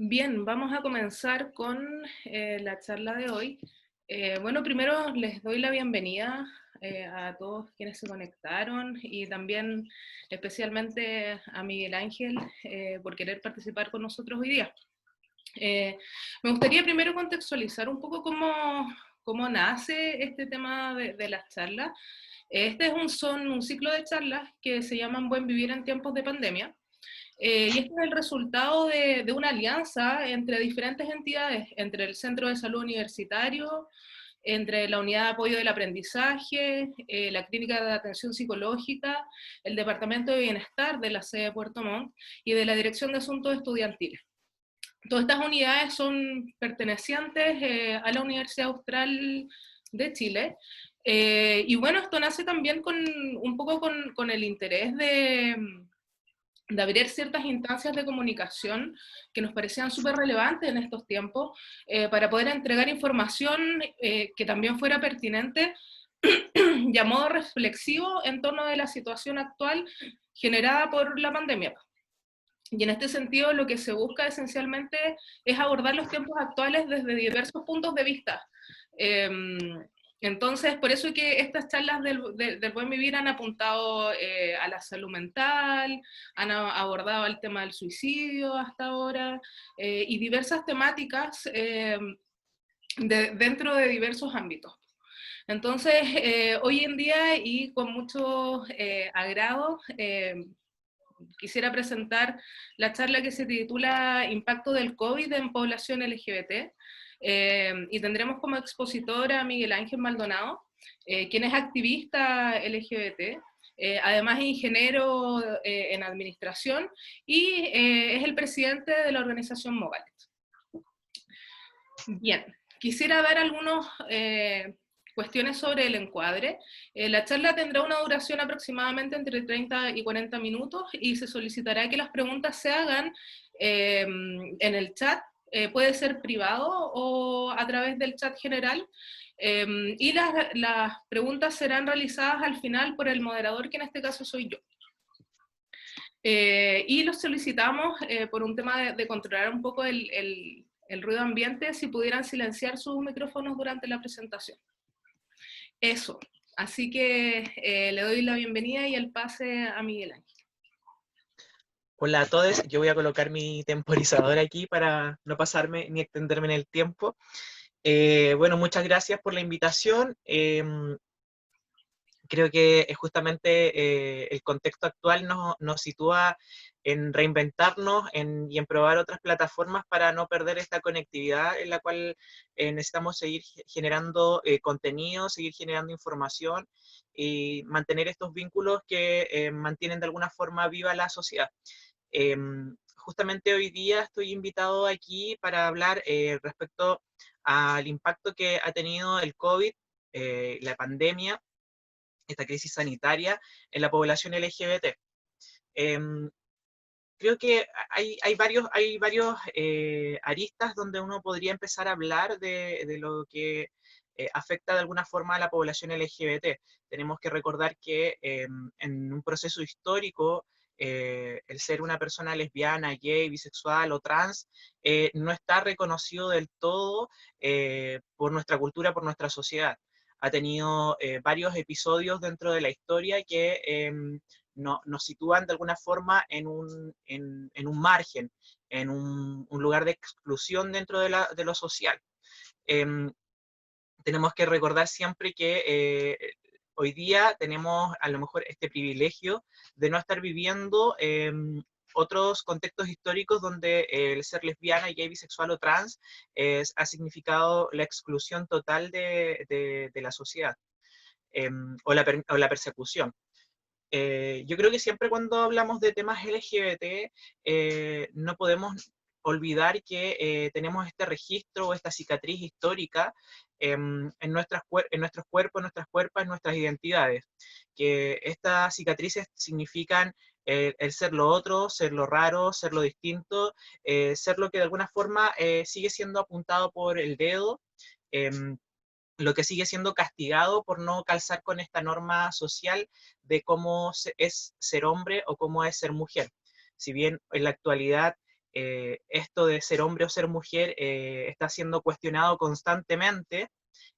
Bien, vamos a comenzar con la charla de hoy. Bueno, primero les doy la bienvenida a todos quienes se conectaron y también especialmente a Miguel Ángel por querer participar con nosotros hoy día. Me gustaría primero contextualizar un poco cómo nace este tema de las charlas. Son un ciclo de charlas que se llaman Buen Vivir en tiempos de pandemia. Y este es el resultado de una alianza entre diferentes entidades, entre el Centro de Salud Universitario, entre la Unidad de Apoyo del Aprendizaje, la Clínica de Atención Psicológica, el Departamento de Bienestar de la sede de Puerto Montt y de la Dirección de Asuntos Estudiantiles. Todas estas unidades son pertenecientes a la Universidad Austral de Chile. Y bueno, esto nace también un poco con el interés de abrir ciertas instancias de comunicación que nos parecían súper relevantes en estos tiempos para poder entregar información que también fuera pertinente y a modo reflexivo en torno de la situación actual generada por la pandemia. Y en este sentido lo que se busca esencialmente es abordar los tiempos actuales desde diversos puntos de vista. Eh, entonces, por eso es que estas charlas del Buen Vivir han apuntado a la salud mental, abordado el tema del suicidio hasta ahora, y diversas temáticas dentro de diversos ámbitos. Entonces, hoy en día y con mucho agrado, quisiera presentar la charla que se titula Impacto del COVID en población LGBT, y tendremos como expositora a Miguel Ángel Maldonado, quien es activista LGBT, además es ingeniero en administración y es el presidente de la organización Movalet. Bien, quisiera dar algunas cuestiones sobre el encuadre. La charla tendrá una duración aproximadamente entre 30 y 40 minutos y se solicitará que las preguntas se hagan en el chat, puede ser privado o a través del chat general, y las preguntas serán realizadas al final por el moderador, que en este caso soy yo. Y los solicitamos por un tema de controlar un poco el ruido ambiente, si pudieran silenciar sus micrófonos durante la presentación. Eso. Así que le doy la bienvenida y el pase a Miguel Ángel. Hola a todos, yo voy a colocar mi temporizador aquí para no pasarme ni extenderme en el tiempo. Bueno, muchas gracias por la invitación. Creo que justamente el contexto actual nos sitúa en reinventarnos y en probar otras plataformas para no perder esta conectividad en la cual necesitamos seguir generando contenido, seguir generando información y mantener estos vínculos que mantienen de alguna forma viva la sociedad. Justamente hoy día estoy invitado aquí para hablar respecto al impacto que ha tenido el COVID, la pandemia, esta crisis sanitaria en la población LGBT. Creo que hay varios aristas donde uno podría empezar a hablar de lo que afecta de alguna forma a la población LGBT. Tenemos que recordar que en un proceso histórico, el ser una persona lesbiana, gay, bisexual o trans no está reconocido del todo por nuestra cultura, por nuestra sociedad. Ha tenido varios episodios dentro de la historia que nos sitúan de alguna forma en un margen, en un lugar de exclusión dentro de lo social. Tenemos que recordar siempre que hoy día tenemos a lo mejor este privilegio de no estar viviendo otros contextos históricos donde el ser lesbiana, gay, bisexual o trans ha significado la exclusión total de la sociedad, o la persecución. Yo creo que siempre cuando hablamos de temas LGBT, no podemos olvidar que tenemos este registro o esta cicatriz histórica en nuestros cuerpos, nuestras cuerpos, nuestras identidades. Que estas cicatrices significan el ser lo otro, ser lo raro, ser lo distinto, ser lo que de alguna forma sigue siendo apuntado por el dedo. em, lo que sigue siendo castigado por no calzar con esta norma social de cómo es ser hombre o cómo es ser mujer. Si bien en la actualidad esto de ser hombre o ser mujer está siendo cuestionado constantemente,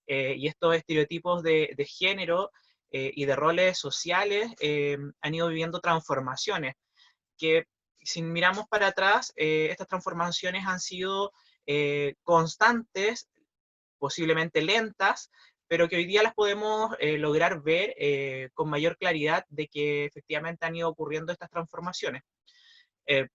y estos estereotipos de género y de roles sociales han ido viviendo transformaciones, que si miramos para atrás, estas transformaciones han sido constantes, posiblemente lentas, pero que hoy día las podemos lograr ver con mayor claridad de que efectivamente han ido ocurriendo estas transformaciones. Eh,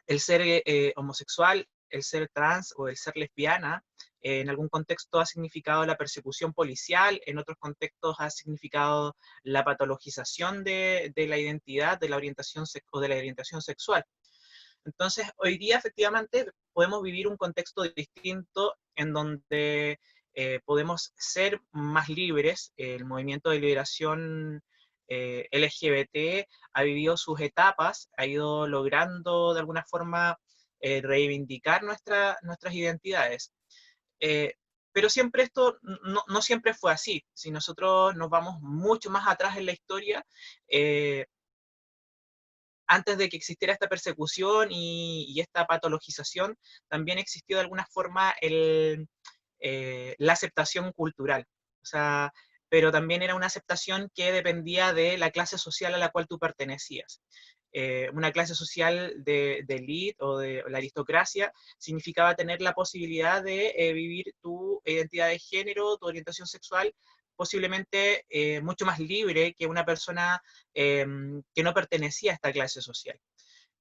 el ser homosexual, el ser trans o el ser lesbiana, en algún contexto ha significado la persecución policial, en otros contextos ha significado la patologización de la identidad, de la orientación o de la orientación sexual. Entonces, hoy día efectivamente podemos vivir un contexto distinto en donde podemos ser más libres. El movimiento de liberación LGBT ha vivido sus etapas, ha ido logrando de alguna forma reivindicar nuestras identidades. Eh, pero siempre esto no siempre fue así. Si nosotros nos vamos mucho más atrás en la historia, antes de que existiera esta persecución y esta patologización, también existió de alguna forma la aceptación cultural. O sea, pero también era una aceptación que dependía de la clase social a la cual tú pertenecías. Una clase social de élite o de la aristocracia significaba tener la posibilidad de vivir tu identidad de género, tu orientación sexual, posiblemente mucho más libre que una persona que no pertenecía a esta clase social.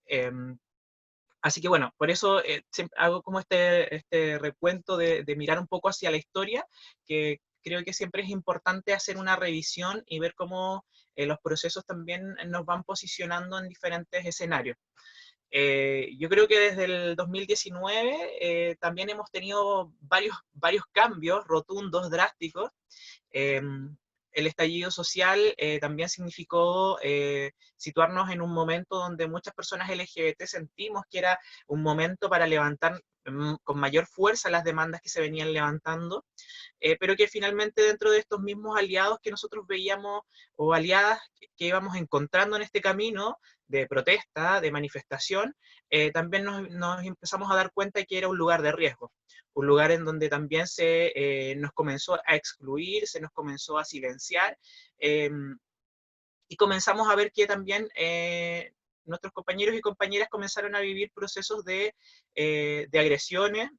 Eh, Así que bueno, por eso hago como este recuento de mirar un poco hacia la historia, que creo que siempre es importante hacer una revisión y ver cómo los procesos también nos van posicionando en diferentes escenarios. Yo creo que desde el 2019 también hemos tenido varios cambios rotundos, drásticos. Eh, el estallido social también significó situarnos en un momento donde muchas personas LGBT sentimos que era un momento para levantar con mayor fuerza las demandas que se venían levantando, pero que finalmente dentro de estos mismos aliados que nosotros veíamos o aliadas que íbamos encontrando en este camino de protesta, de manifestación, también nos empezamos a dar cuenta que era un lugar de riesgo, un lugar en donde también nos comenzó a excluir, se nos comenzó a silenciar, eh, y comenzamos a ver que también nuestros compañeros y compañeras comenzaron a vivir procesos de agresiones,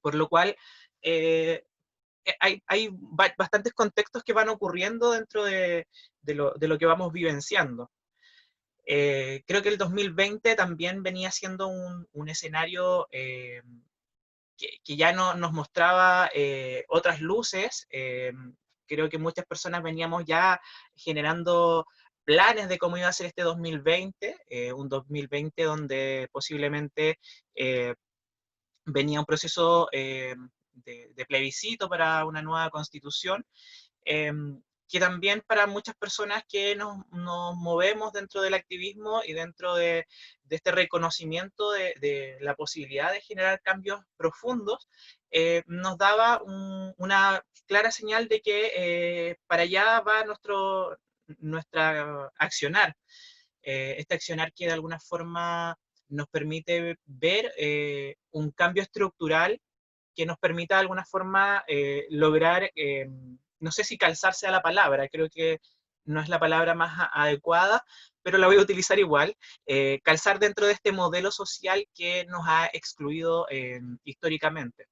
por lo cual hay bastantes contextos que van ocurriendo dentro de lo que vamos vivenciando. Creo que el 2020 también venía siendo un escenario que ya no, nos mostraba otras luces. Creo que muchas personas veníamos ya generando planes de cómo iba a ser este 2020, un 2020 donde posiblemente eh, venía un proceso de plebiscito para una nueva constitución, eh, que también para muchas personas que nos movemos dentro del activismo y dentro de este reconocimiento de la posibilidad de generar cambios profundos, nos daba una clara señal de que para allá va nuestra accionar. Este accionar que de alguna forma nos permite ver un cambio estructural que nos permita de alguna forma lograr, no sé si calzarse a la palabra, creo que no es la palabra más adecuada, pero la voy a utilizar igual, calzar dentro de este modelo social que nos ha excluido históricamente.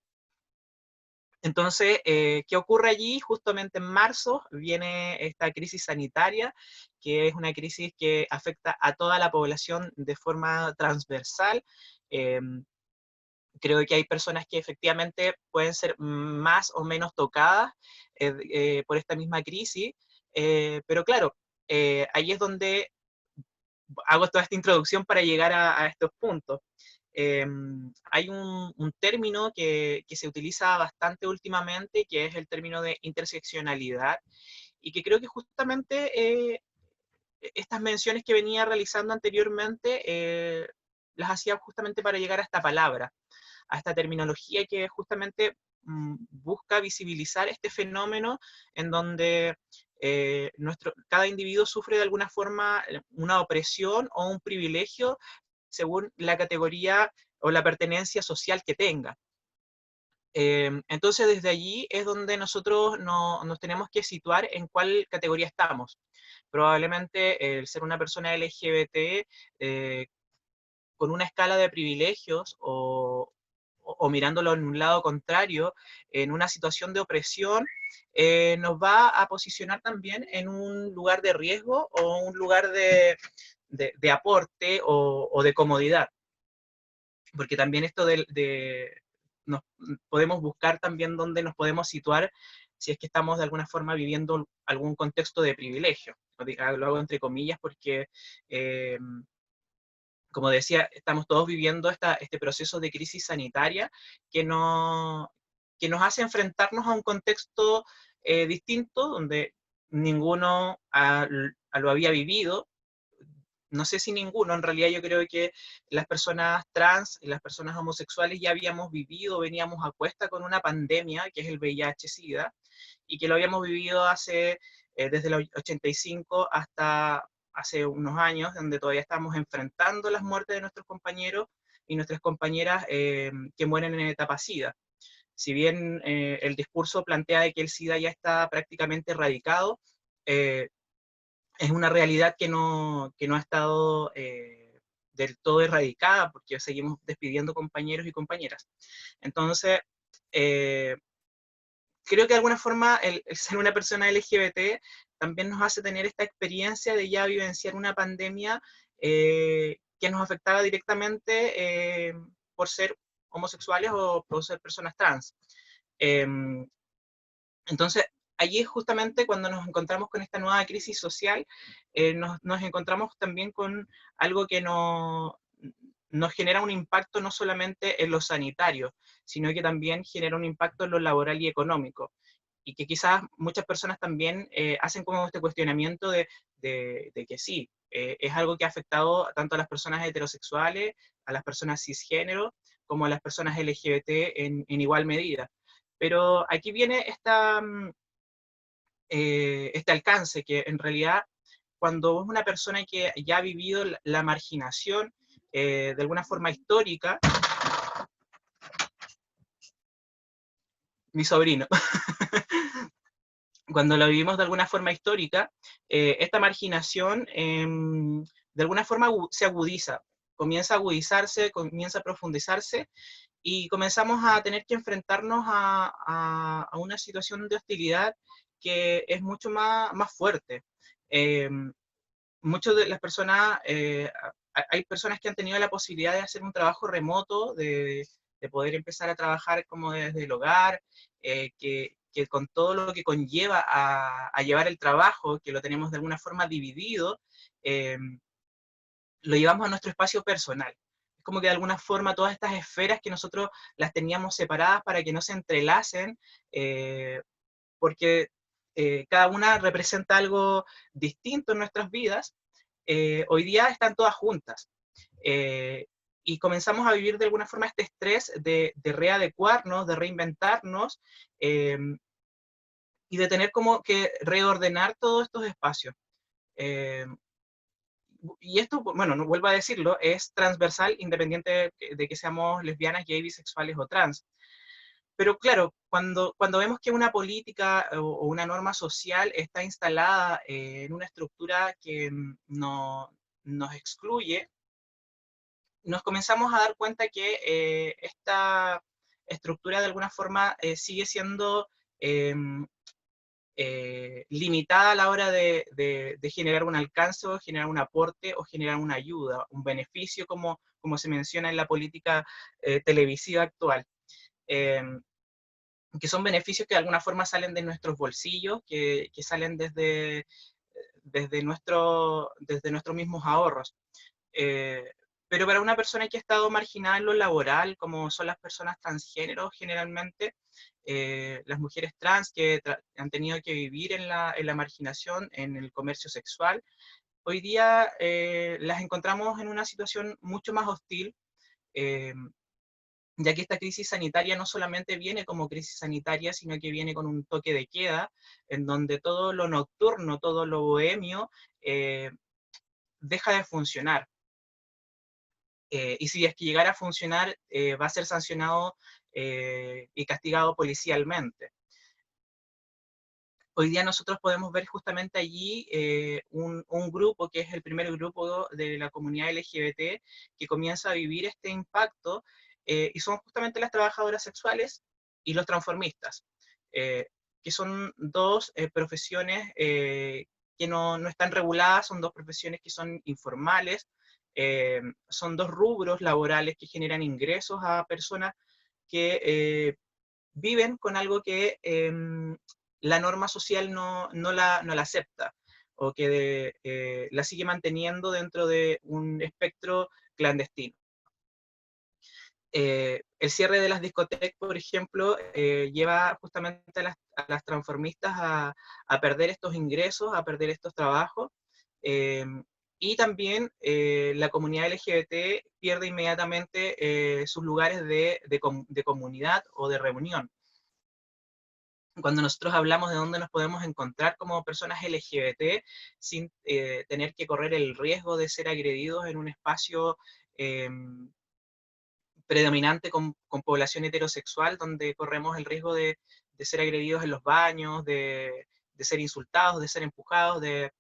Entonces, ¿qué ocurre allí? Justamente en marzo viene esta crisis sanitaria, que es una crisis que afecta a toda la población de forma transversal. Eh, Creo que hay personas que efectivamente pueden ser más o menos tocadas por esta misma crisis, pero claro, ahí es donde hago toda esta introducción para llegar a estos puntos. Eh, Hay un término que se utiliza bastante últimamente, que es el término de interseccionalidad, y que creo que justamente estas menciones que venía realizando anteriormente las hacía justamente para llegar a esta palabra, a esta terminología que justamente busca visibilizar este fenómeno en donde cada individuo sufre de alguna forma una opresión o un privilegio según la categoría o la pertenencia social que tenga. Entonces, desde allí es donde nosotros nos tenemos que situar en cuál categoría estamos. Probablemente el ser una persona LGBT con una escala de privilegios o mirándolo en un lado contrario, en una situación de opresión, nos va a posicionar también en un lugar de riesgo o un lugar de aporte o de comodidad. Porque también esto nos, podemos buscar también dónde nos podemos situar si es que estamos de alguna forma viviendo algún contexto de privilegio. Lo hago entre comillas porque como decía, estamos todos viviendo este proceso de crisis sanitaria que, que nos hace enfrentarnos a un contexto distinto, donde ninguno lo había vivido. No sé si ninguno, en realidad yo creo que las personas trans y las personas homosexuales ya habíamos vivido, veníamos a cuesta con una pandemia, que es el VIH-Sida, y que lo habíamos vivido desde el 85 hasta hace unos años, donde todavía estamos enfrentando las muertes de nuestros compañeros y nuestras compañeras que mueren en etapa SIDA. Si bien el discurso plantea de que el SIDA ya está prácticamente erradicado, es una realidad que no ha estado del todo erradicada, porque seguimos despidiendo compañeros y compañeras. Entonces, creo que de alguna forma el ser una persona LGBT también nos hace tener esta experiencia de ya vivenciar una pandemia que nos afectaba directamente por ser homosexuales o por ser personas trans. Entonces, allí es justamente cuando nos encontramos con esta nueva crisis social, nos encontramos también con algo que nos genera un impacto no solamente en lo sanitario, sino que también genera un impacto en lo laboral y económico. Y que quizás muchas personas también hacen como este cuestionamiento de que sí, es algo que ha afectado tanto a las personas heterosexuales, a las personas cisgénero, como a las personas LGBT en igual medida. Pero aquí viene este alcance, que en realidad cuando es una persona que ya ha vivido la marginación de alguna forma histórica, mi sobrino, cuando lo vivimos de alguna forma histórica, esta marginación de alguna forma se agudiza, comienza a agudizarse, comienza a profundizarse y comenzamos a tener que enfrentarnos a una situación de hostilidad que es mucho más fuerte. Eh, Muchas de las personas, hay personas que han tenido la posibilidad de hacer un trabajo remoto, de poder empezar a trabajar como desde el hogar, que con todo lo que conlleva a llevar el trabajo, que lo tenemos de alguna forma dividido, eh, lo llevamos a nuestro espacio personal. Es como que de alguna forma todas estas esferas que nosotros las teníamos separadas para que no se entrelacen, porque cada una representa algo distinto en nuestras vidas, hoy día están todas juntas. Eh, y comenzamos a vivir de alguna forma este estrés de readecuarnos, de reinventarnos y de tener como que reordenar todos estos espacios. Eh, y esto, bueno, no vuelvo a decirlo, es transversal independiente de que seamos lesbianas, gay, bisexuales o trans. Pero claro, cuando vemos que una política o una norma social está instalada en una estructura que nos excluye, nos comenzamos a dar cuenta que esta estructura de alguna forma sigue siendo eh, limitada a la hora de generar un alcance o generar un aporte o generar una ayuda, un beneficio como se menciona en la política televisiva actual. Eh, que son beneficios que de alguna forma salen de nuestros bolsillos, que salen desde nuestros mismos ahorros. Eh, pero para una persona que ha estado marginada en lo laboral, como son las personas transgénero generalmente, las mujeres trans que han tenido que vivir en la marginación, en el comercio sexual, hoy día las encontramos en una situación mucho más hostil, eh, ya que esta crisis sanitaria no solamente viene como crisis sanitaria, sino que viene con un toque de queda, en donde todo lo nocturno, todo lo bohemio, deja de funcionar. y si es que llegara a funcionar, va a ser sancionado y castigado policialmente. Hoy día nosotros podemos ver justamente allí un grupo que es el primer grupo de la comunidad LGBT que comienza a vivir este impacto, y son justamente las trabajadoras sexuales y los transformistas, eh, que son dos profesiones que no están reguladas, son dos profesiones que son informales, son dos rubros laborales que generan ingresos a personas que viven con algo que la norma social no la acepta, o que la sigue manteniendo dentro de un espectro clandestino. El cierre de las discotecas, por ejemplo, lleva justamente a las transformistas a perder estos ingresos, a perder estos trabajos, eh, y también la comunidad LGBT pierde inmediatamente sus lugares de comunidad o de reunión. Cuando nosotros hablamos de dónde nos podemos encontrar como personas LGBT sin tener que correr el riesgo de ser agredidos en un espacio eh, predominante con población heterosexual, donde corremos el riesgo de ser agredidos en los baños, de ser insultados, de ser empujados, de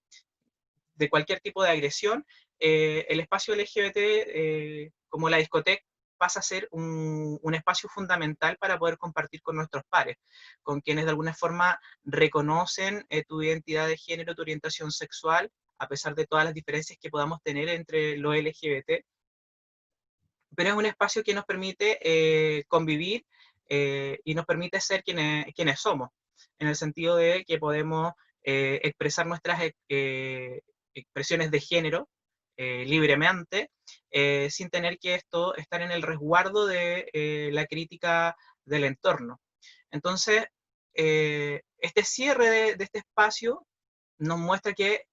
cualquier tipo de agresión, el espacio LGBT, como la discoteca, pasa a ser un espacio fundamental para poder compartir con nuestros pares, con quienes de alguna forma reconocen tu identidad de género, tu orientación sexual, a pesar de todas las diferencias que podamos tener entre los LGBT, pero es un espacio que nos permite convivir y nos permite ser quienes somos, en el sentido de que podemos expresar nuestras expresiones de género libremente, sin tener que estar en el resguardo de la crítica del entorno. Entonces, este cierre de este espacio nos muestra que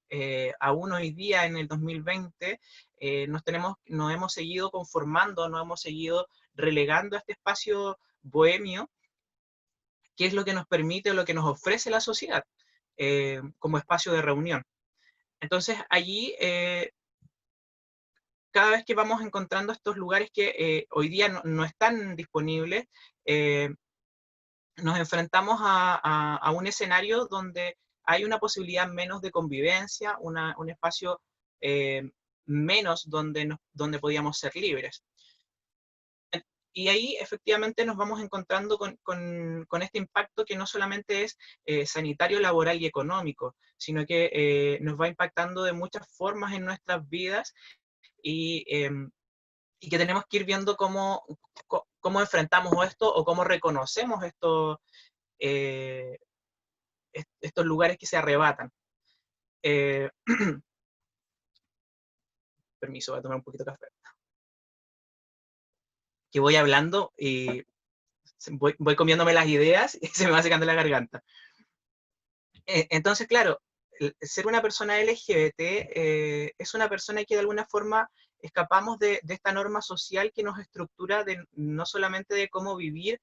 aún hoy día, en el 2020, nos hemos seguido conformando, nos hemos seguido relegando a este espacio bohemio, que es lo que nos permite o lo que nos ofrece la sociedad como espacio de reunión. Entonces, allí, cada vez que vamos encontrando estos lugares que hoy día no están disponibles, eh, nos enfrentamos a un escenario donde hay una posibilidad menos de convivencia, un espacio eh, menos donde podíamos ser libres. Y ahí efectivamente nos vamos encontrando con este impacto que no solamente es sanitario, laboral y económico, sino que nos va impactando de muchas formas en nuestras vidas, y, eh, y que tenemos que ir viendo cómo enfrentamos esto o cómo reconocemos esto, eh, estos lugares que se arrebatan. Eh, permiso, voy a tomar un poquito de café. Que voy hablando y voy comiéndome las ideas y se me va secando la garganta. Entonces, claro, ser una persona LGBT es una persona que de alguna forma escapamos de esta norma social que nos estructura no solamente de cómo vivir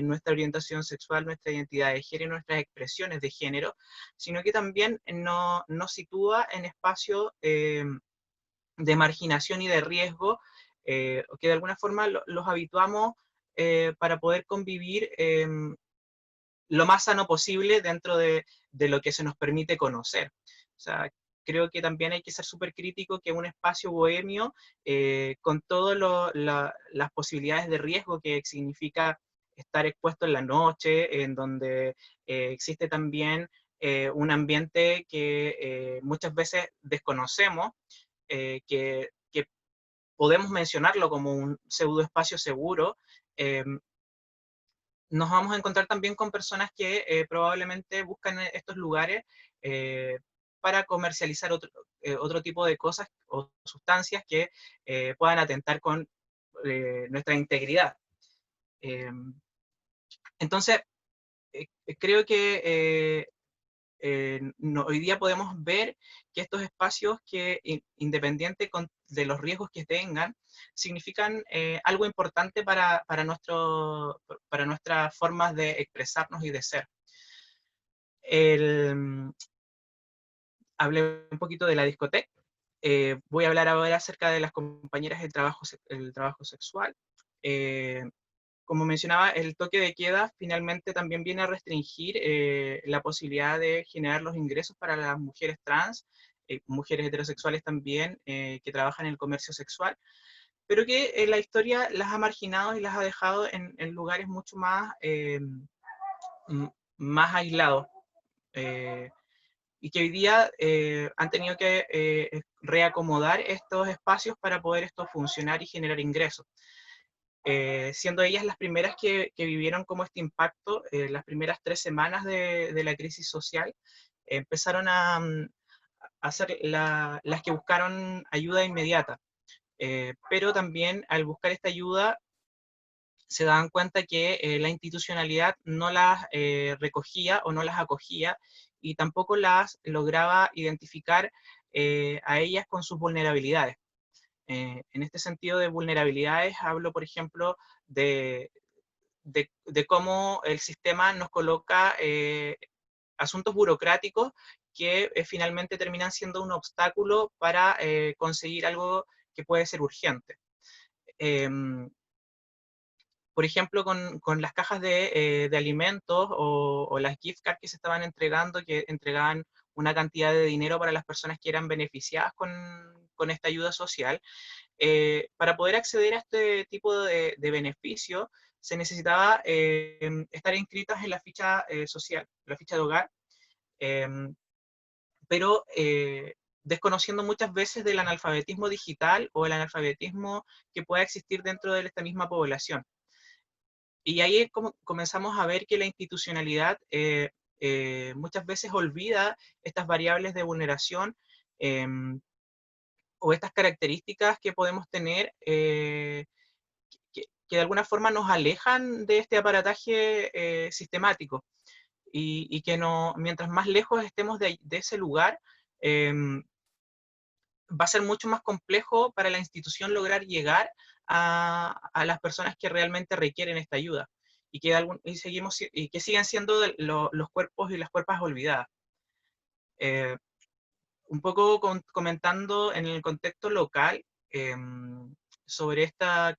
nuestra orientación sexual, nuestra identidad de género, nuestras expresiones de género, sino que también nos sitúa en espacios de marginación y de riesgo, que de alguna forma los habituamos para poder convivir lo más sano posible dentro de lo que se nos permite conocer. O sea, creo que también hay que ser súper crítico que un espacio bohemio, con todas las posibilidades de riesgo que significa estar expuesto en la noche, en donde existe también un ambiente que muchas veces desconocemos, que podemos mencionarlo como un pseudoespacio seguro, eh, nos vamos a encontrar también con personas que probablemente buscan estos lugares eh, para comercializar otro tipo de cosas o sustancias que puedan atentar con nuestra integridad. Eh, entonces, creo que hoy día podemos ver que estos espacios que, independiente de los riesgos que tengan, significan algo importante para nuestras formas de expresarnos y de ser. El, hablé un poquito de la discoteca. Voy a hablar ahora acerca de las compañeras del trabajo, el trabajo sexual. Eh, Como mencionaba, el toque de queda finalmente también viene a restringir la posibilidad de generar los ingresos para las mujeres trans, mujeres heterosexuales también, que trabajan en el comercio sexual, pero que la historia las ha marginado y las ha dejado en lugares mucho más, más aislados. eh, y que hoy día han tenido que reacomodar estos espacios para poder esto funcionar y generar ingresos. Siendo ellas las primeras que vivieron como este impacto, las primeras 3 semanas de la crisis social, empezaron a ser las que buscaron ayuda inmediata. Pero también al buscar esta ayuda se daban cuenta que la institucionalidad no las recogía o no las acogía y tampoco las lograba identificar a ellas con sus vulnerabilidades. En este sentido de vulnerabilidades hablo, por ejemplo, de, de cómo el sistema nos coloca asuntos burocráticos que finalmente terminan siendo un obstáculo para conseguir algo que puede ser urgente. Em, por ejemplo, con las cajas de alimentos o las gift cards que se estaban entregando, que entregaban una cantidad de dinero para las personas que eran beneficiadas con esta ayuda social. Para poder acceder a este tipo de beneficio, se necesitaba estar inscritas en la ficha social, la ficha de hogar, eh, pero desconociendo muchas veces del analfabetismo digital o el analfabetismo que pueda existir dentro de esta misma población. Y ahí es como comenzamos a ver que la institucionalidad muchas veces olvida estas variables de vulneración o estas características que podemos tener que de alguna forma nos alejan de este aparataje sistemático y que no, mientras más lejos estemos de ese lugar, eh, va a ser mucho más complejo para la institución lograr llegar a las personas que realmente requieren esta ayuda y que, y que siguen siendo los cuerpos y las cuerpas olvidadas. Eh, un poco comentando en el contexto local sobre esta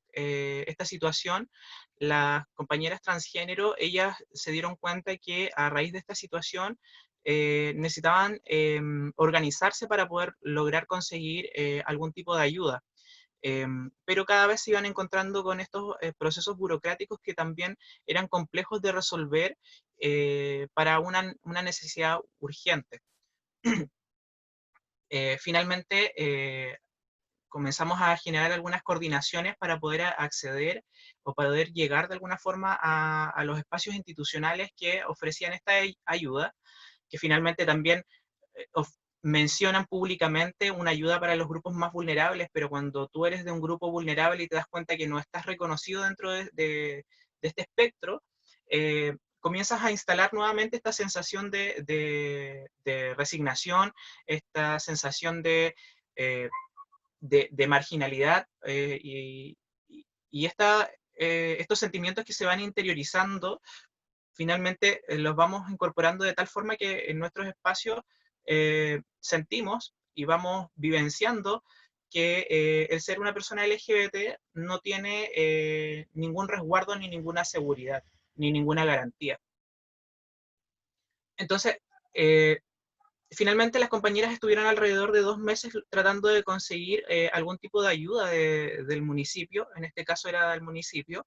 situación, las compañeras transgénero, ellas se dieron cuenta que a raíz de esta situación necesitaban organizarse para poder lograr conseguir algún tipo de ayuda. Pero cada vez se iban encontrando con estos procesos burocráticos que también eran complejos de resolver para una necesidad urgente. Finalmente, comenzamos a generar algunas coordinaciones para poder acceder o poder llegar de alguna forma a los espacios institucionales que ofrecían esta ayuda, que finalmente también mencionan públicamente una ayuda para los grupos más vulnerables, pero cuando tú eres de un grupo vulnerable y te das cuenta que no estás reconocido dentro de este espectro, comienzas a instalar nuevamente esta sensación de resignación, esta sensación de marginalidad y estos sentimientos que se van interiorizando, finalmente los vamos incorporando de tal forma que en nuestros espacios sentimos y vamos vivenciando que el ser una persona LGBT no tiene ningún resguardo ni ninguna seguridad, ni ninguna garantía. Entonces, eh, finalmente las compañeras estuvieron alrededor de 2 meses tratando de conseguir algún tipo de ayuda del municipio, en este caso era del municipio,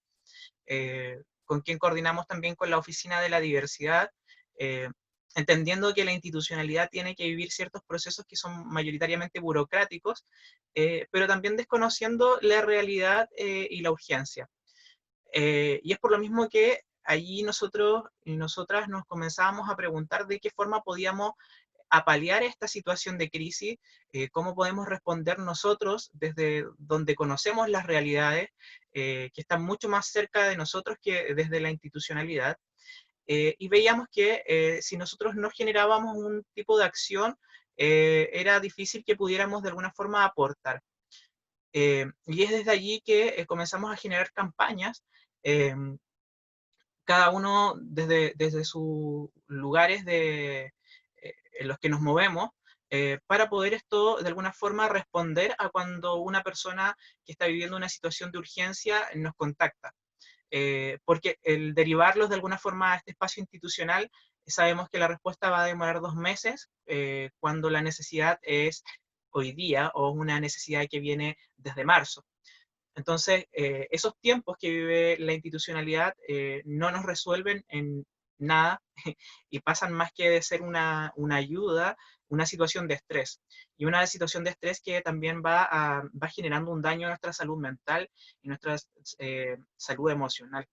con quien coordinamos también con la Oficina de la Diversidad, eh, entendiendo que la institucionalidad tiene que vivir ciertos procesos que son mayoritariamente burocráticos, pero también desconociendo la realidad y la urgencia. Y es por lo mismo que allí nosotros y nosotras nos comenzábamos a preguntar de qué forma podíamos a paliar esta situación de crisis, cómo podemos responder nosotros desde donde conocemos las realidades, que están mucho más cerca de nosotros que desde la institucionalidad. Y veíamos que si nosotros no generábamos un tipo de acción, era difícil que pudiéramos de alguna forma aportar. Y es desde allí que comenzamos a generar campañas, eh, cada uno desde sus lugares en los que nos movemos, para poder esto de alguna forma responder a cuando una persona que está viviendo una situación de urgencia nos contacta. Porque el derivarlos de alguna forma a este espacio institucional, sabemos que la respuesta va a demorar 2 meses, cuando la necesidad es hoy día o una necesidad que viene desde marzo. Entonces, esos tiempos que vive la institucionalidad no nos resuelven en nada y pasan más que de ser una ayuda, una situación de estrés. Y una situación de estrés que también va generando un daño a nuestra salud mental y nuestra salud emocional.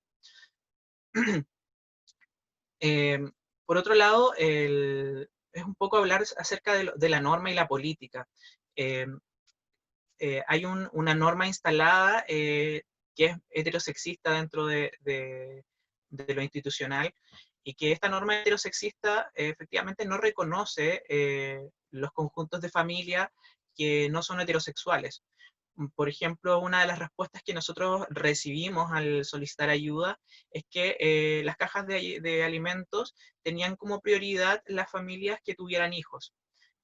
Eh, por otro lado, es un poco hablar acerca de la norma y la política. Eh, Hay una norma instalada que es heterosexista dentro de lo institucional, y que esta norma heterosexista efectivamente no reconoce los conjuntos de familia que no son heterosexuales. Por ejemplo, una de las respuestas que nosotros recibimos al solicitar ayuda es que las cajas de alimentos tenían como prioridad las familias que tuvieran hijos.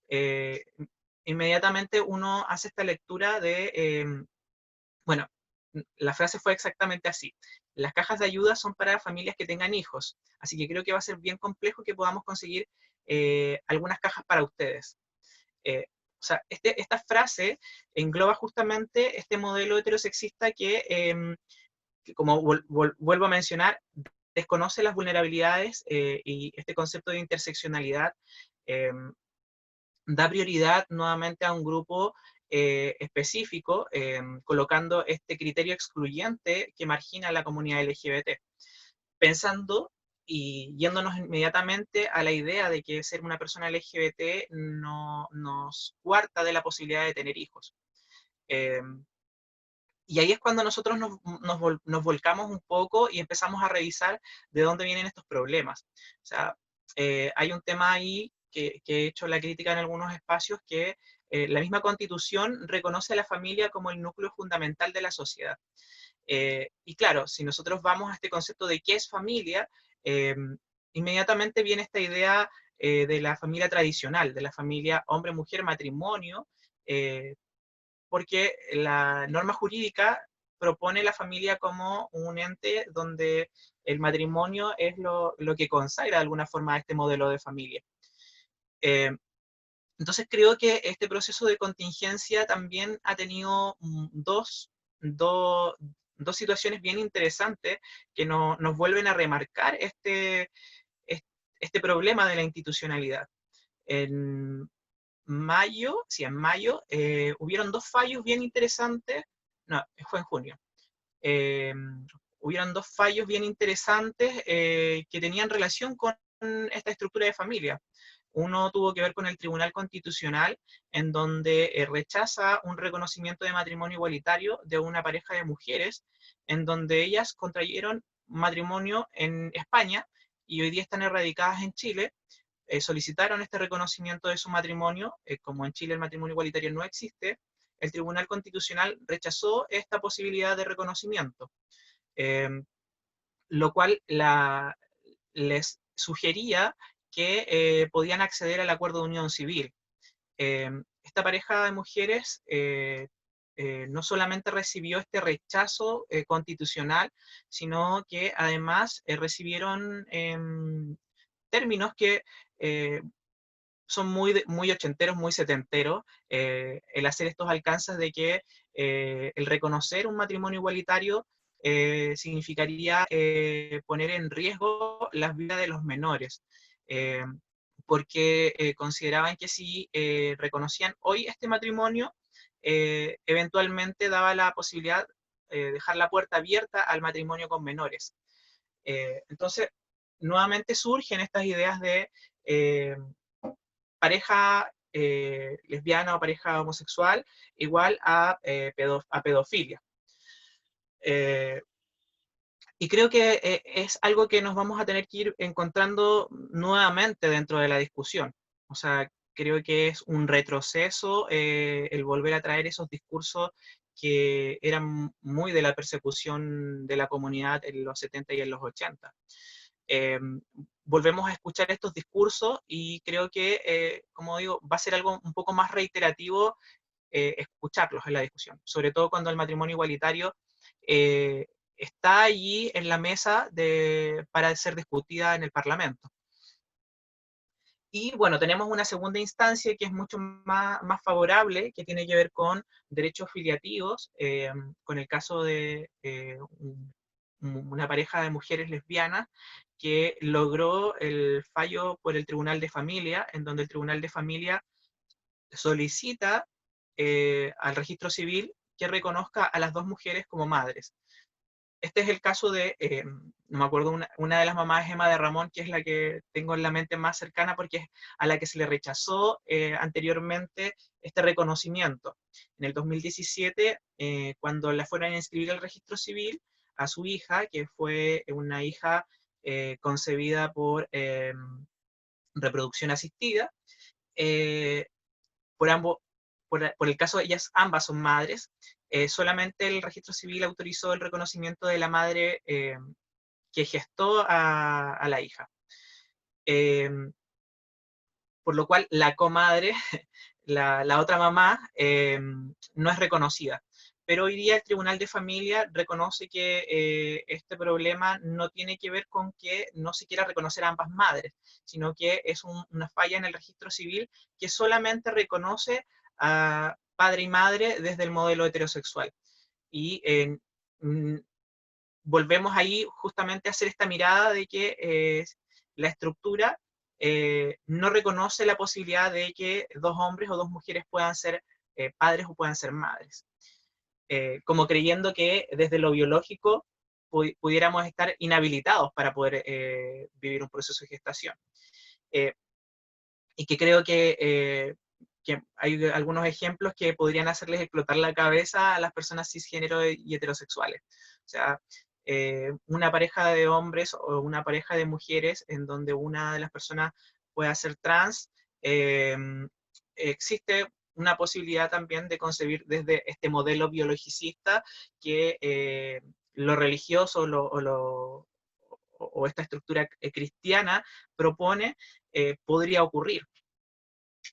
eh, Inmediatamente uno hace esta lectura bueno, la frase fue exactamente así: las cajas de ayuda son para familias que tengan hijos, así que creo que va a ser bien complejo que podamos conseguir algunas cajas para ustedes. O sea, esta frase engloba justamente este modelo heterosexista que como vuelvo a mencionar, desconoce las vulnerabilidades y este concepto de interseccionalidad. eh, Da prioridad nuevamente a un grupo específico, colocando este criterio excluyente que margina a la comunidad LGBT, pensando y yéndonos inmediatamente a la idea de que ser una persona LGBT no nos cuarta de la posibilidad de tener hijos. Eh, y ahí es cuando nosotros nos volcamos un poco y empezamos a revisar de dónde vienen estos problemas. O sea, hay un tema ahí que he hecho la crítica en algunos espacios, que la misma Constitución reconoce a la familia como el núcleo fundamental de la sociedad. Y claro, si nosotros vamos a este concepto de qué es familia, eh, inmediatamente viene esta idea de la familia tradicional, de la familia hombre, mujer, matrimonio, eh, porque la norma jurídica propone la familia como un ente donde el matrimonio es lo que consagra de alguna forma este modelo de familia. Eh, entonces creo que este proceso de contingencia también ha tenido dos situaciones bien interesantes que nos vuelven a remarcar este problema de la institucionalidad. En mayo, sí, en mayo, hubieron dos fallos bien interesantes. No, fue en junio. eh, Hubieron dos fallos bien interesantes que tenían relación con esta estructura de familia. Uno tuvo que ver con el Tribunal Constitucional, en donde rechaza un reconocimiento de matrimonio igualitario de una pareja de mujeres, en donde ellas contrayeron matrimonio en España y hoy día están erradicadas en Chile. Solicitaron este reconocimiento de su matrimonio. Como en Chile el matrimonio igualitario no existe, el Tribunal Constitucional rechazó esta posibilidad de reconocimiento, eh, lo cual les sugería que podían acceder al acuerdo de unión civil. Esta pareja de mujeres no solamente recibió este rechazo constitucional, sino que además recibieron términos que eh, son muy ochenteros, muy setenteros, el hacer estos alcances de que el reconocer un matrimonio igualitario significaría poner en riesgo las vidas de los menores, eh, porque consideraban que si reconocían hoy este matrimonio, eventualmente daba la posibilidad de dejar la puerta abierta al matrimonio con menores. Entonces, nuevamente surgen estas ideas de pareja lesbiana o pareja homosexual igual a pedofilia. Eh, y creo que es algo que nos vamos a tener que ir encontrando nuevamente dentro de la discusión. O sea, creo que es un retroceso el volver a traer esos discursos que eran muy de la persecución de la comunidad en los 70 y en los 80. Eh, volvemos a escuchar estos discursos y creo que, como digo, va a ser algo un poco más reiterativo escucharlos en la discusión, sobre todo cuando el matrimonio igualitario está allí en la mesa para ser discutida en el Parlamento. Y bueno, tenemos una segunda instancia que es mucho más favorable, que tiene que ver con derechos filiativos, con el caso de una pareja de mujeres lesbianas que logró el fallo por el Tribunal de Familia, en donde el Tribunal de Familia solicita al registro civil que reconozca a las dos mujeres como madres. Este es el caso de, no me acuerdo, una de las mamás es Emma de Ramón, que es la que tengo en la mente más cercana porque es a la que se le rechazó anteriormente este reconocimiento. En el 2017, cuando la fueron a inscribir al registro civil, a su hija, que fue una hija concebida por reproducción asistida, por ambos, por el caso de ellas ambas son madres, solamente el registro civil autorizó el reconocimiento de la madre que gestó a la hija. Por lo cual la comadre, la otra mamá, no es reconocida. Pero hoy día el Tribunal de Familia reconoce que este problema no tiene que ver con que no se quiera reconocer a ambas madres, sino que es una falla en el registro civil que solamente reconoce a padre y madre desde el modelo heterosexual. Y volvemos ahí justamente a hacer esta mirada de que la estructura no reconoce la posibilidad de que dos hombres o dos mujeres puedan ser padres o puedan ser madres. Como creyendo que desde lo biológico pudiéramos estar inhabilitados para poder vivir un proceso de gestación. Y que creo que hay algunos ejemplos que podrían hacerles explotar la cabeza a las personas cisgénero y heterosexuales. O sea, una pareja de hombres o una pareja de mujeres en donde una de las personas pueda ser trans, existe una posibilidad también de concebir desde este modelo biologicista que lo religioso o esta estructura cristiana propone, podría ocurrir.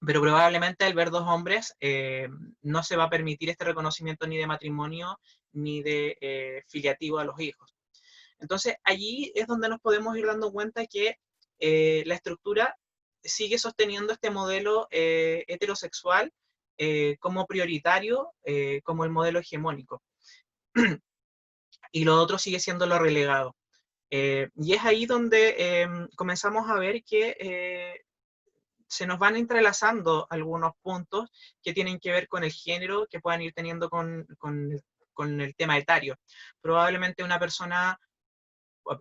Pero probablemente al ver dos hombres no se va a permitir este reconocimiento ni de matrimonio ni de filiativo a los hijos. Entonces allí es donde nos podemos ir dando cuenta que la estructura sigue sosteniendo este modelo heterosexual como prioritario, como el modelo hegemónico. Y lo otro sigue siendo lo relegado. Y es ahí donde comenzamos a ver que se nos van entrelazando algunos puntos que tienen que ver con el género, que puedan ir teniendo con el tema etario. Probablemente una persona,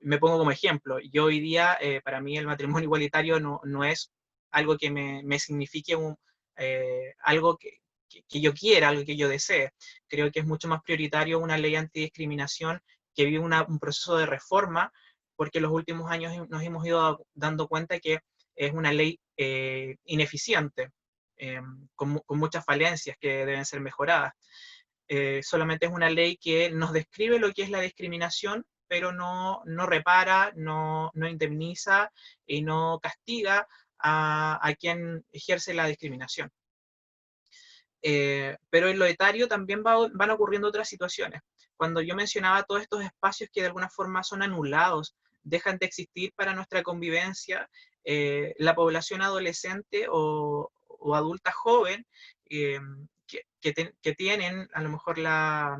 me pongo como ejemplo, yo hoy día, para mí el matrimonio igualitario no es algo que me signifique algo que yo quiera, algo que yo desee. Creo que es mucho más prioritario una ley antidiscriminación que vive un proceso de reforma, porque en los últimos años nos hemos ido dando cuenta que es una ley ineficiente, con muchas falencias que deben ser mejoradas. Solamente es una ley que nos describe lo que es la discriminación, pero no repara, no indemniza y no castiga a quien ejerce la discriminación. Pero en lo etario también van ocurriendo otras situaciones. Cuando yo mencionaba todos estos espacios que de alguna forma son anulados, dejan de existir para nuestra convivencia, la población adolescente o adulta joven que tienen a lo mejor la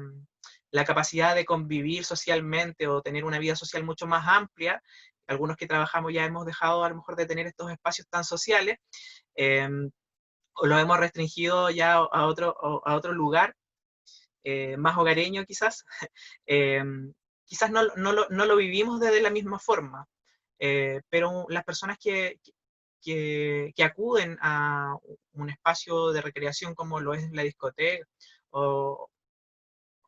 capacidad de convivir socialmente o tener una vida social mucho más amplia, algunos que trabajamos ya hemos dejado a lo mejor de tener estos espacios tan sociales, o lo hemos restringido ya a otro lugar, más hogareño quizás, eh, quizás no lo vivimos de la misma forma, pero las personas que acuden a un espacio de recreación como lo es la discoteca o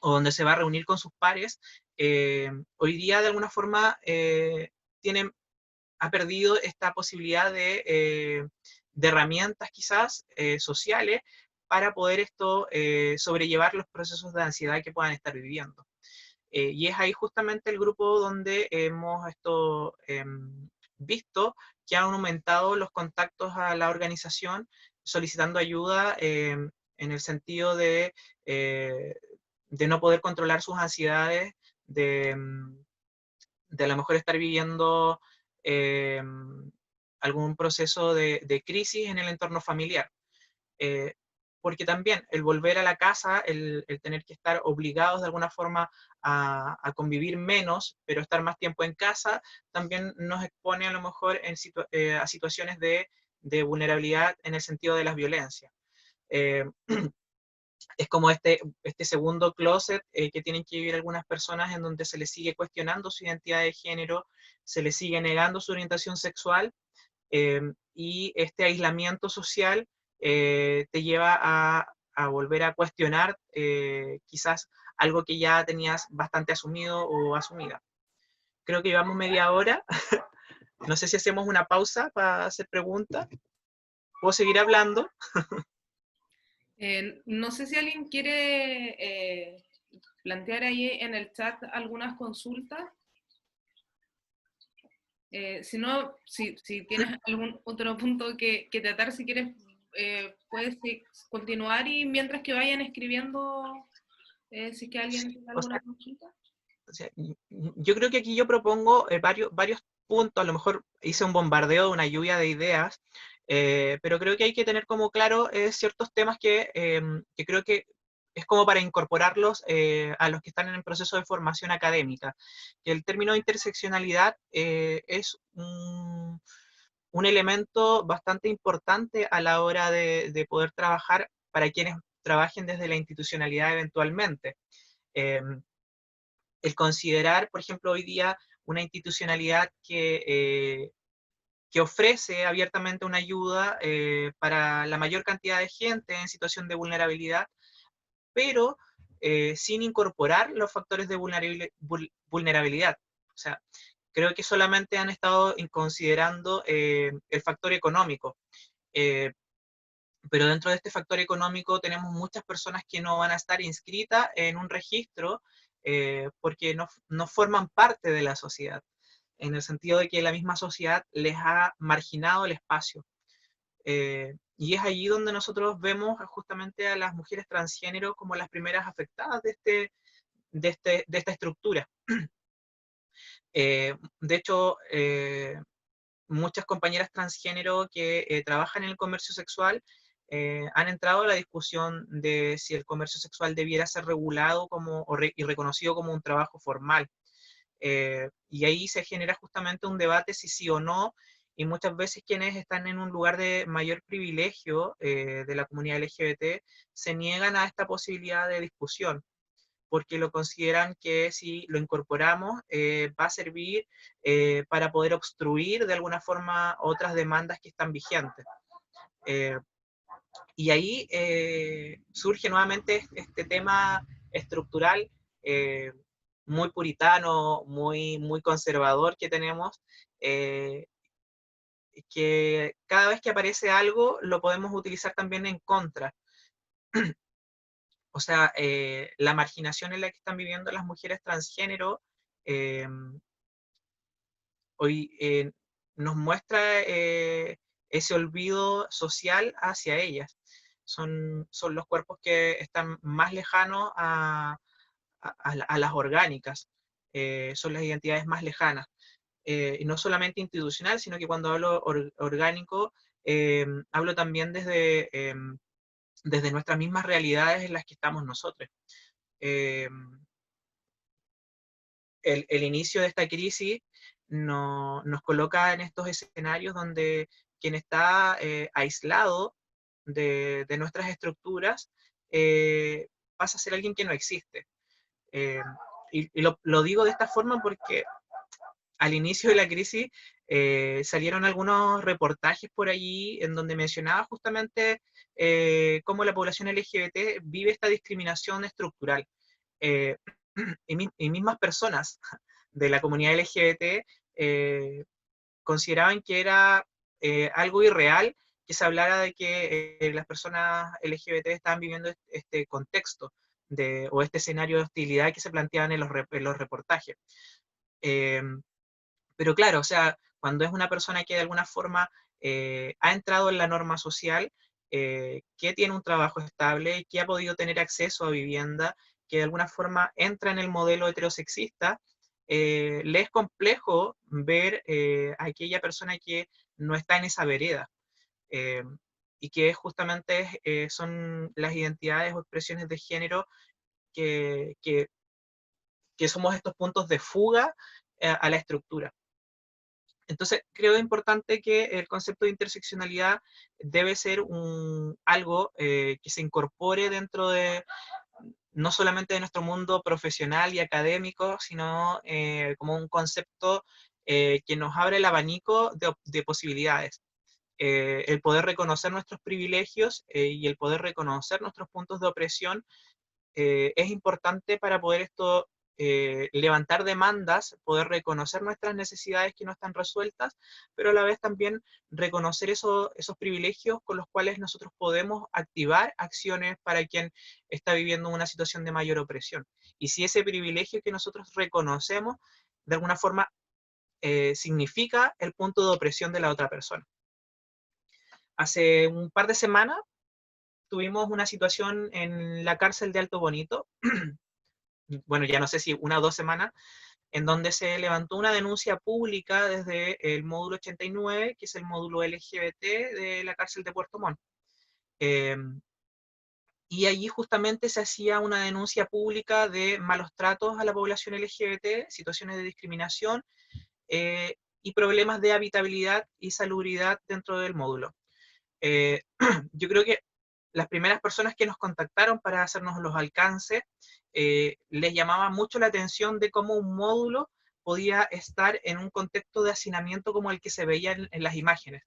donde se va a reunir con sus pares, hoy día de alguna forma tienen ha perdido esta posibilidad de herramientas quizás sociales para poder sobrellevar los procesos de ansiedad que puedan estar viviendo. Y es ahí justamente el grupo donde hemos visto que han aumentado los contactos a la organización solicitando ayuda en el sentido eh, de no poder controlar sus ansiedades, de, de a lo mejor estar viviendo eh, algún proceso de crisis en el entorno familiar. Eh, Porque también el volver a la casa, el tener que estar obligados de alguna forma a convivir menos, pero estar más tiempo en casa, también nos expone a lo mejor a situaciones de vulnerabilidad en el sentido de las violencias. Eh, es como este segundo closet que tienen que vivir algunas personas en donde se les sigue cuestionando su identidad de género, se les sigue negando su orientación sexual y este aislamiento social te lleva a volver a cuestionar quizás algo que ya tenías bastante asumido o asumida. Creo que llevamos media hora. No sé si hacemos una pausa para hacer preguntas. ¿Puedo seguir hablando? No sé si alguien quiere plantear ahí en el chat algunas consultas. Si no, si tienes algún otro punto que tratar, si quieres, puedes continuar y mientras que vayan escribiendo, si es que alguien Sí, tiene o alguna sea, consulta. yo creo que aquí yo propongo varios puntos, a lo mejor hice un bombardeo, una lluvia de ideas, pero creo que hay que tener como claro ciertos temas que creo que es como para incorporarlos a los que están en el proceso de formación académica. Que el término interseccionalidad es un elemento bastante importante a la hora de poder trabajar para quienes trabajen desde la institucionalidad eventualmente. Em, el considerar, por ejemplo, hoy día una institucionalidad que ofrece abiertamente una ayuda para la mayor cantidad de gente en situación de vulnerabilidad, pero sin incorporar los factores de vulnerabilidad. O sea, creo que solamente han estado considerando el factor económico. Eh, pero dentro de este factor económico tenemos muchas personas que no van a estar inscritas en un registro porque no forman parte de la sociedad, en el sentido de que la misma sociedad les ha marginado el espacio. Y es allí donde nosotros vemos justamente a las mujeres transgénero como las primeras afectadas de esta estructura. De hecho, muchas compañeras transgénero que trabajan en el comercio sexual han entrado a la discusión de si el comercio sexual debiera ser regulado y reconocido como un trabajo formal. Y ahí se genera justamente un debate si sí o no, y muchas veces quienes están en un lugar de mayor privilegio de la comunidad LGBT se niegan a esta posibilidad de discusión porque lo consideran que si lo incorporamos va a servir para poder obstruir de alguna forma otras demandas que están vigentes. Eh, y ahí surge nuevamente este tema estructural eh, muy puritano, muy conservador que tenemos, eh, que cada vez que aparece algo lo podemos utilizar también en contra. O sea, la marginación en la que están viviendo las mujeres transgénero eh, hoy nos muestra ese olvido social hacia ellas. Son los cuerpos que están más lejanos a las orgánicas, son las identidades más lejanas. Y no solamente institucional, sino que cuando hablo orgánico, hablo también desde nuestras mismas realidades en las que estamos nosotros. Eh, el inicio de esta crisis nos coloca en estos escenarios donde quien está aislado de nuestras estructuras pasa a ser alguien que no existe. Eh, y lo digo de esta forma porque al inicio de la crisis salieron algunos reportajes por allí en donde mencionaba justamente cómo la población LGBT vive esta discriminación estructural. Eh, y mismas personas de la comunidad LGBT consideraban que era algo irreal que se hablara de que las personas LGBT estaban viviendo este contexto o este escenario de hostilidad que se planteaban en los reportajes. Eh, pero claro, o sea, cuando es una persona que de alguna forma ha entrado en la norma social, que tiene un trabajo estable, que ha podido tener acceso a vivienda, que de alguna forma entra en el modelo heterosexista, le es complejo ver a aquella persona que no está en esa vereda. eh, y que justamente son las identidades o expresiones de género que, que, que somos estos puntos de fuga a la estructura. Entonces, creo importante que el concepto de interseccionalidad debe ser algo que se incorpore dentro de, no solamente de nuestro mundo profesional y académico, sino como un concepto que nos abre el abanico de posibilidades. El poder reconocer nuestros privilegios y el poder reconocer nuestros puntos de opresión es importante para poder esto levantar demandas, poder reconocer nuestras necesidades que no están resueltas, pero a la vez también reconocer esos privilegios con los cuales nosotros podemos activar acciones para quien está viviendo una situación de mayor opresión. Y si ese privilegio que nosotros reconocemos, de alguna forma, significa el punto de opresión de la otra persona. Hace un par de semanas tuvimos una situación en la cárcel de Alto Bonito, bueno, ya no sé si 1 o 2 semanas, en donde se levantó una denuncia pública desde el módulo 89, que es el módulo LGBT de la cárcel de Puerto Montt. Eh, y allí justamente se hacía una denuncia pública de malos tratos a la población LGBT, situaciones de discriminación y problemas de habitabilidad y salubridad dentro del módulo. Eh, yo creo que las primeras personas que nos contactaron para hacernos los alcances, les llamaba mucho la atención de cómo un módulo podía estar en un contexto de hacinamiento como el que se veía en las imágenes.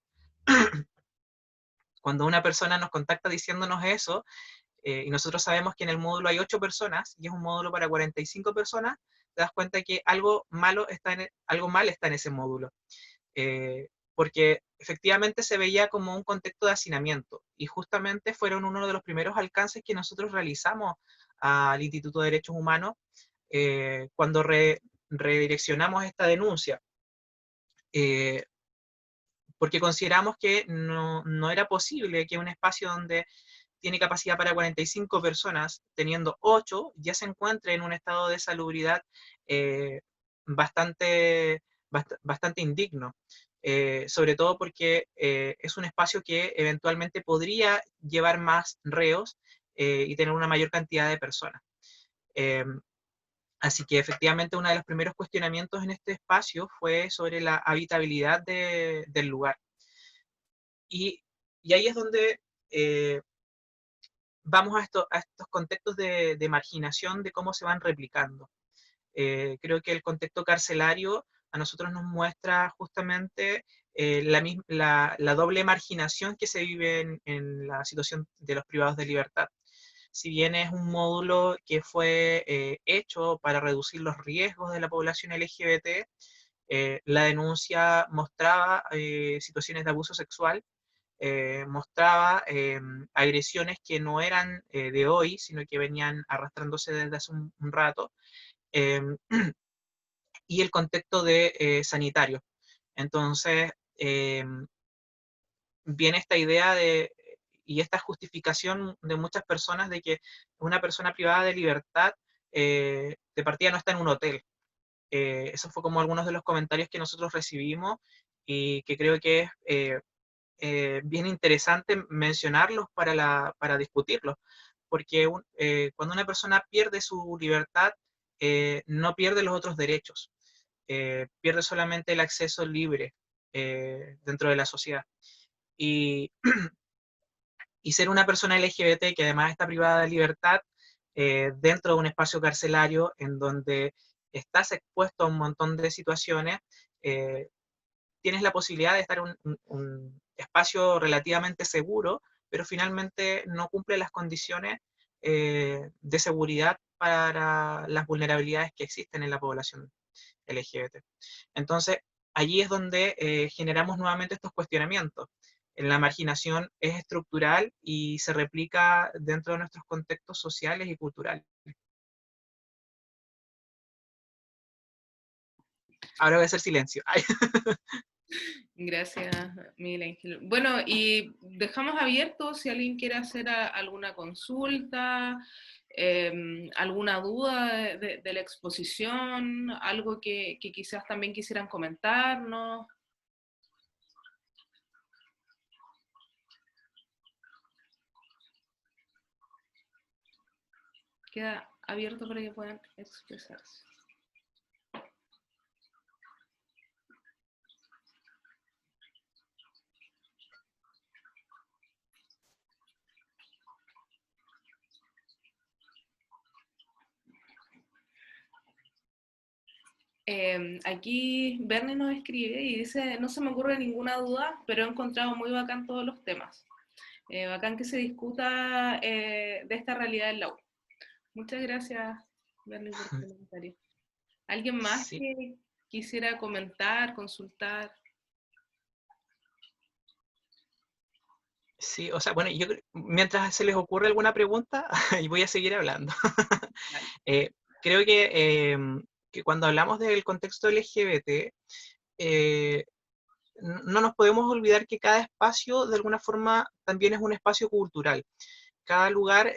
Cuando una persona nos contacta diciéndonos eso, y nosotros sabemos que en el módulo hay 8 personas, y es un módulo para 45 personas, te das cuenta que algo mal está en ese módulo. Porque efectivamente se veía como un contexto de hacinamiento y justamente fueron uno de los primeros alcances que nosotros realizamos al Instituto de Derechos Humanos cuando redireccionamos esta denuncia, eh, porque consideramos que no era posible que un espacio donde tiene capacidad para 45 personas, teniendo 8, ya se encuentre en un estado de salubridad eh, bastante, bastante indigno. Sobre todo porque es un espacio que eventualmente podría llevar más reos y tener una mayor cantidad de personas. Eh, Así que efectivamente uno de los primeros cuestionamientos en este espacio fue sobre la habitabilidad del lugar. Y, y, ahí es donde vamos a estos contextos de marginación, de cómo se van replicando. Creo que el contexto carcelario a nosotros nos muestra justamente la doble marginación que se vive en la situación de los privados de libertad. Si bien es un módulo que fue hecho para reducir los riesgos de la población LGBT, la denuncia mostraba situaciones de abuso sexual, mostraba agresiones que no eran de hoy, sino que venían arrastrándose desde hace un rato, eh, y el contexto de sanitario. Entonces, viene esta idea y esta justificación de muchas personas de que una persona privada de libertad de partida no está en un hotel. Eso fue como algunos de los comentarios que nosotros recibimos y que creo que es bien interesante mencionarlos para discutirlos, porque cuando una persona pierde su libertad, no pierde los otros derechos, pierde solamente el acceso libre dentro de la sociedad. Y, y ser una persona LGBT que además está privada de libertad dentro de un espacio carcelario en donde estás expuesto a un montón de situaciones, eh, tienes la posibilidad de estar en un espacio relativamente seguro, pero finalmente no cumple las condiciones de seguridad para las vulnerabilidades que existen en la población LGBT. Entonces, allí es donde generamos nuevamente estos cuestionamientos. La marginación es estructural y se replica dentro de nuestros contextos sociales y culturales. Ahora voy a hacer silencio. Gracias, Miguel Ángel. Bueno, y dejamos abierto si alguien quiere hacer alguna consulta, alguna duda de la exposición, algo que quizás también quisieran comentarnos. Queda abierto para que puedan expresarse. Aquí Bernie nos escribe y dice, no se me ocurre ninguna duda, pero he encontrado muy bacán todos los temas. Bacán que se discuta de esta realidad del la U. Muchas gracias, Bernie, por tu comentario. ¿Alguien más Sí, que quisiera comentar, consultar? sí, o sea, bueno, mientras se les ocurre alguna pregunta, y voy a seguir hablando. Vale. Creo que cuando hablamos del contexto LGBT, eh, no nos podemos olvidar que cada espacio de alguna forma también es un espacio cultural. Cada lugar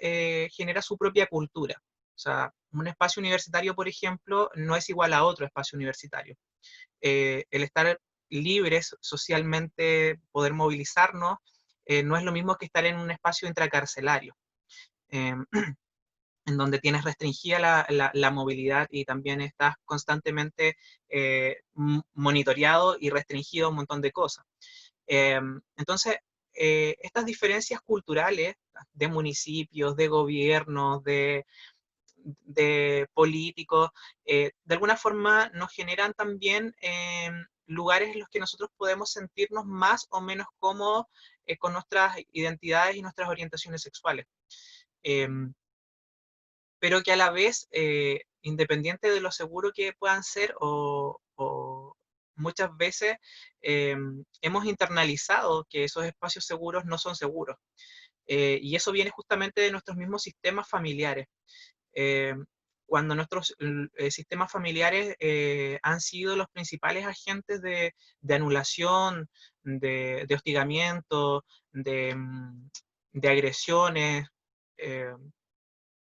genera su propia cultura. O sea, un espacio universitario, por ejemplo, no es igual a otro espacio universitario. El estar libres socialmente, poder movilizarnos, no es lo mismo que estar en un espacio intracarcelario. Eh, en donde tienes restringida la movilidad y también estás constantemente monitoreado y restringido a un montón de cosas. Entonces, estas diferencias culturales de municipios, de gobiernos, de políticos, de alguna forma nos generan también lugares en los que nosotros podemos sentirnos más o menos cómodos con nuestras identidades y nuestras orientaciones sexuales. Em, pero que a la vez, independiente de lo seguro que puedan ser, o muchas veces hemos internalizado que esos espacios seguros no son seguros. Y eso viene justamente de nuestros mismos sistemas familiares. Eh, Cuando nuestros sistemas familiares han sido los principales agentes de anulación, de hostigamiento, de agresiones, eh,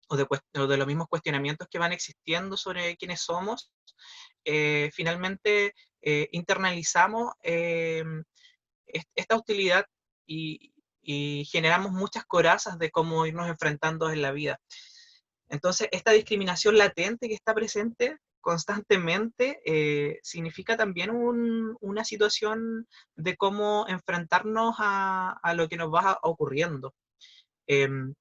o de los mismos cuestionamientos que van existiendo sobre quiénes somos, finalmente internalizamos esta hostilidad y generamos muchas corazas de cómo irnos enfrentando en la vida. Entonces, esta discriminación latente que está presente constantemente significa también una situación de cómo enfrentarnos a lo que nos va ocurriendo. Em,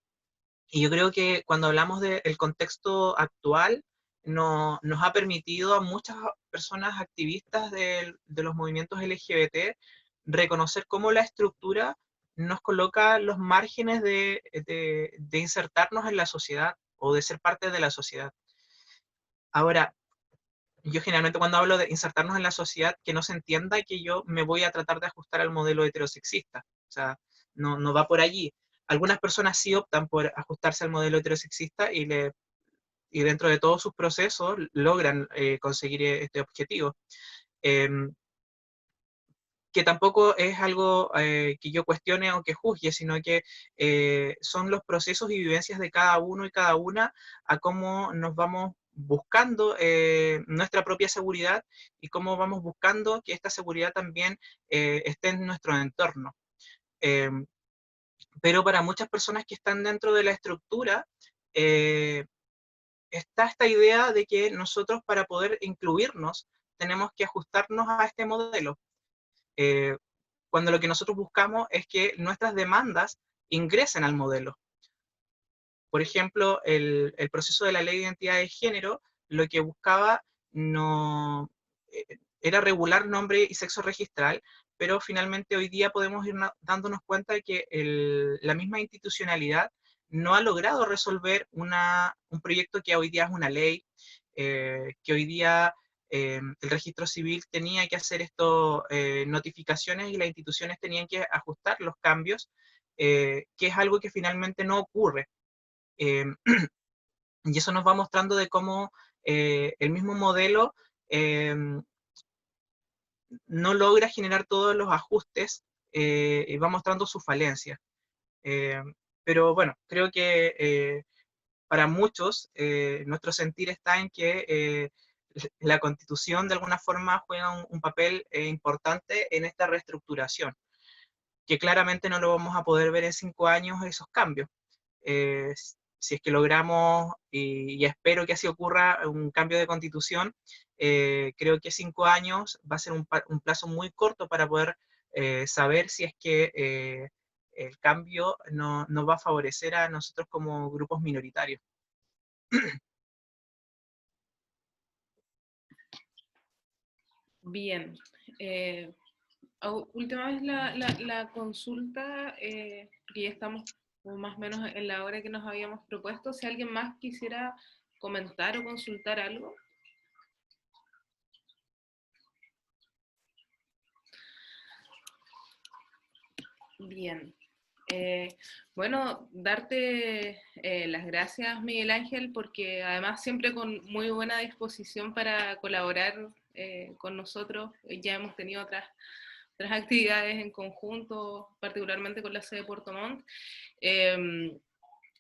y yo creo que cuando hablamos del contexto actual, nos ha permitido a muchas personas activistas de los movimientos LGBT reconocer cómo la estructura nos coloca los márgenes de insertarnos en la sociedad o de ser parte de la sociedad. Ahora, yo generalmente cuando hablo de insertarnos en la sociedad, que no se entienda que yo me voy a tratar de ajustar al modelo heterosexista. O sea, no va por allí. Algunas personas sí optan por ajustarse al modelo heterosexista y dentro de todos sus procesos logran conseguir este objetivo. Eh, que tampoco es algo que yo cuestione o que juzgue, sino que son los procesos y vivencias de cada uno y cada una a cómo nos vamos buscando nuestra propia seguridad y cómo vamos buscando que esta seguridad también esté en nuestro entorno. Eh, pero para muchas personas que están dentro de la estructura, eh, está esta idea de que nosotros para poder incluirnos tenemos que ajustarnos a este modelo. Eh, Cuando lo que nosotros buscamos es que nuestras demandas ingresen al modelo. Por ejemplo, el proceso de la ley de identidad de género lo que buscaba no, era regular nombre y sexo registral, pero finalmente hoy día podemos ir dándonos cuenta de que la misma institucionalidad no ha logrado resolver un proyecto que hoy día es una ley, que hoy día el registro civil tenía que hacer esto, notificaciones y las instituciones tenían que ajustar los cambios, que es algo que finalmente no ocurre. Eh, y eso nos va mostrando de cómo el mismo modelo eh, no logra generar todos los ajustes y va mostrando sus falencias. Pero bueno, creo que para muchos nuestro sentir está en que la Constitución de alguna forma juega un papel importante en esta reestructuración, que claramente no lo vamos a poder ver en 5 años esos cambios. Eh, si es que logramos, y espero que así ocurra, un cambio de constitución, creo que 5 años va a ser un plazo muy corto para poder saber si es que el cambio nos va a favorecer a nosotros como grupos minoritarios. Bien. Última vez la consulta, porque ya estamos más o menos en la hora que nos habíamos propuesto. Si alguien más quisiera comentar o consultar algo. Bien. Bueno, darte las gracias, Miguel Ángel, porque además siempre con muy buena disposición para colaborar con nosotros. Ya hemos tenido otras actividades en conjunto, particularmente con la sede de Puerto Montt.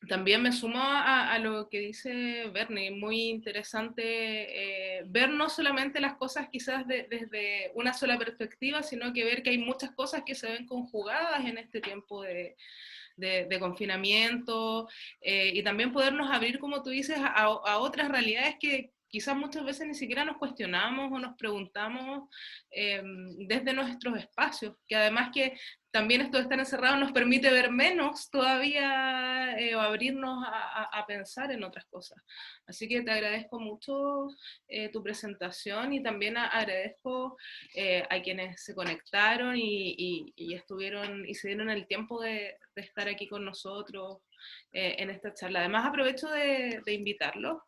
También me sumo a lo que dice Bernie, muy interesante ver no solamente las cosas quizás desde una sola perspectiva, sino que ver que hay muchas cosas que se ven conjugadas en este tiempo de confinamiento y también podernos abrir, como tú dices, a otras realidades que quizás muchas veces ni siquiera nos cuestionamos o nos preguntamos desde nuestros espacios, que además que también esto de estar encerrado nos permite ver menos todavía o abrirnos a pensar en otras cosas. Así que te agradezco mucho tu presentación y también agradezco a quienes se conectaron y estuvieron y se dieron el tiempo de estar aquí con nosotros en esta charla. Además aprovecho de invitarlos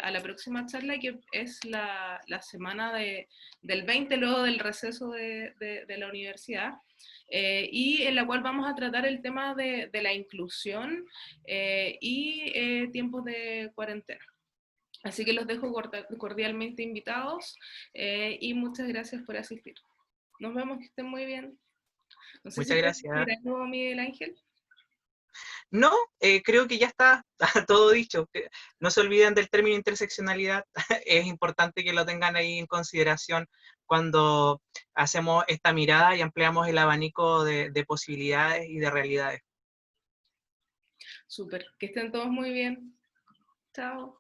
a la próxima charla, que es la semana del 20, luego del receso de la universidad, y en la cual vamos a tratar el tema de la inclusión y tiempos de cuarentena. Así que los dejo cordialmente invitados y muchas gracias por asistir. Nos vemos, que estén muy bien. No sé si Muchas quieres gracias. decir algo, Miguel Ángel. No, creo que ya está, está todo dicho. No se olviden del término interseccionalidad. Es importante que lo tengan ahí en consideración cuando hacemos esta mirada y ampliamos el abanico de posibilidades y de realidades. Súper, que estén todos muy bien. Chao.